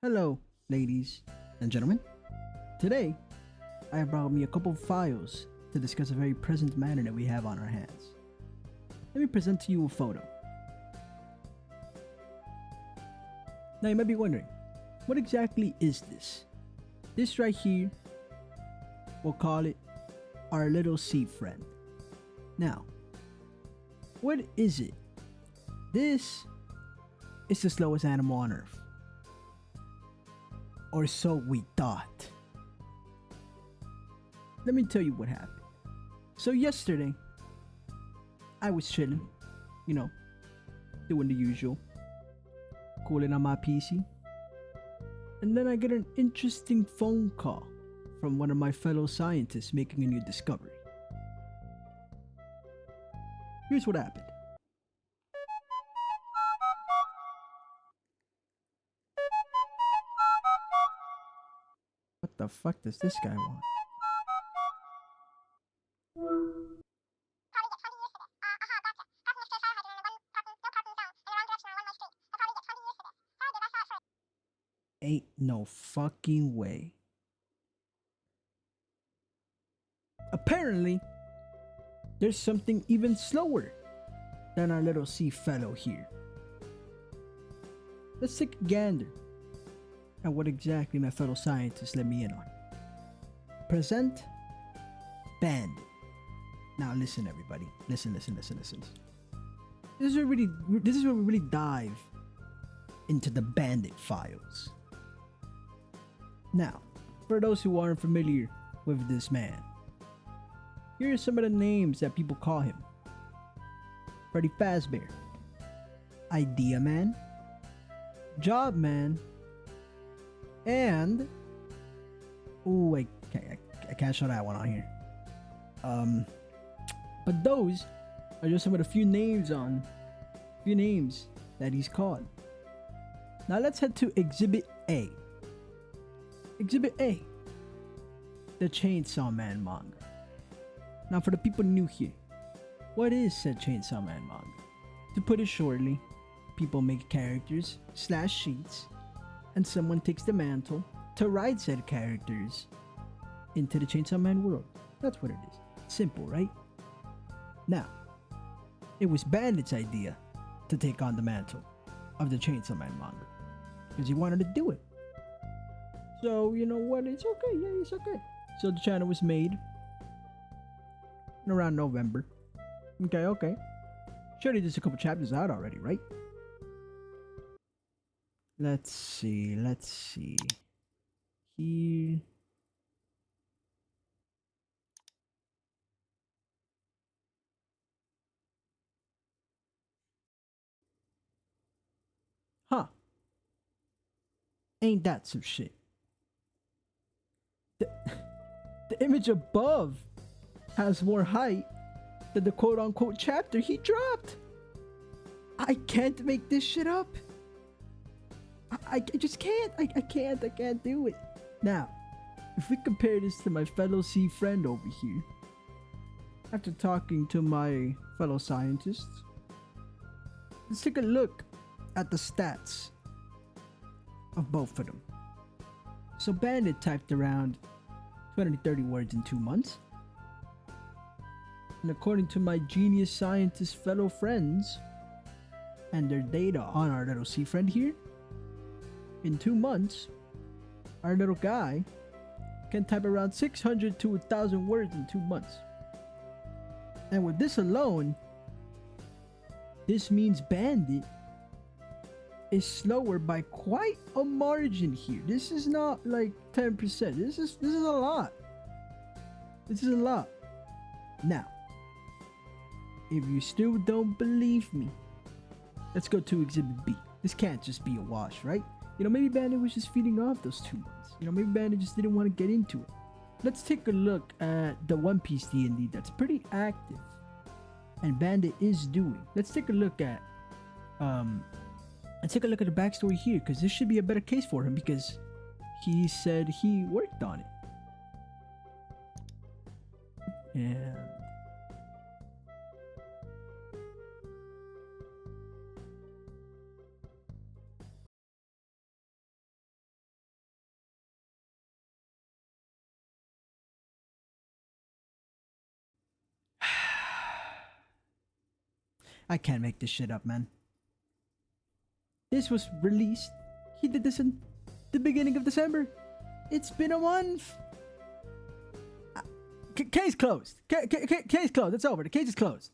Hello, ladies and gentlemen. Today, I have brought me a couple of files to discuss a very present matter that we have on our hands. Let me present to you a photo. Now, you might be wondering, what exactly is this? This right here, we'll call it our little sea friend. Now, what is it? This is the slowest animal on Earth. Or so we thought. Let me tell you what happened. So yesterday, I was chilling, doing the usual, cooling on my PC. And then I get an interesting phone call from one of my fellow scientists making a new discovery. Here's what happened. What the fuck does this guy want? Ain't no fucking way. Apparently, there's something even slower than our little sea fellow here. Let's take a gander at what exactly my fellow scientists let me in on. Present Bandit. Now listen, everybody. Listen. This is where we really dive into the Bandit files. Now, for those who aren't familiar with this man, here are some of the names that people call him. Freddy Fazbear, Idea Man, Job Man, and I can't show that one on here. But those are just some of the few names that he's called. Now let's head to Exhibit A. Exhibit A, the Chainsaw Man manga. Now for the people new here, what is said Chainsaw Man manga? To put it shortly, people make characters / sheets, and someone takes the mantle to ride said characters into the Chainsaw Man world. That's what it is. Simple, right? Now, it was Bandit's idea to take on the mantle of the Chainsaw Man manga because he wanted to do it. So, you know what? It's okay. Yeah, it's okay. So the channel was made in around November. Okay. Surely there's a couple chapters out already, right? Let's see. Here. Huh. Ain't that some shit? The image above has more height than the quote-unquote chapter he dropped. I can't make this shit up. I just can't. I can't do it. Now, if we compare this to my fellow sea friend over here, after talking to my fellow scientists, let's take a look at the stats of both of them. So Bandit typed around 230 words in 2 months. And according to my genius scientist fellow friends and their data on our little sea friend here, in 2 months, our little guy can type around 600 to 1,000 words in 2 months. And with this alone, this means Bandit is slower by quite a margin here. This is not like 10%. This is a lot. This is a lot. Now, if you still don't believe me, let's go to Exhibit B. This can't just be a wash, right? Maybe Bandit was just feeding off those 2 months. Maybe Bandit just didn't want to get into it. Let's take a look at the One Piece D&D that's pretty active and Bandit is doing. Let's take a look at the backstory here, because this should be a better case for him because he said he worked on it. And I can't make this shit up, man. This was released. He did this in the beginning of December. It's been a month. Case closed. Case closed. It's over. The case is closed.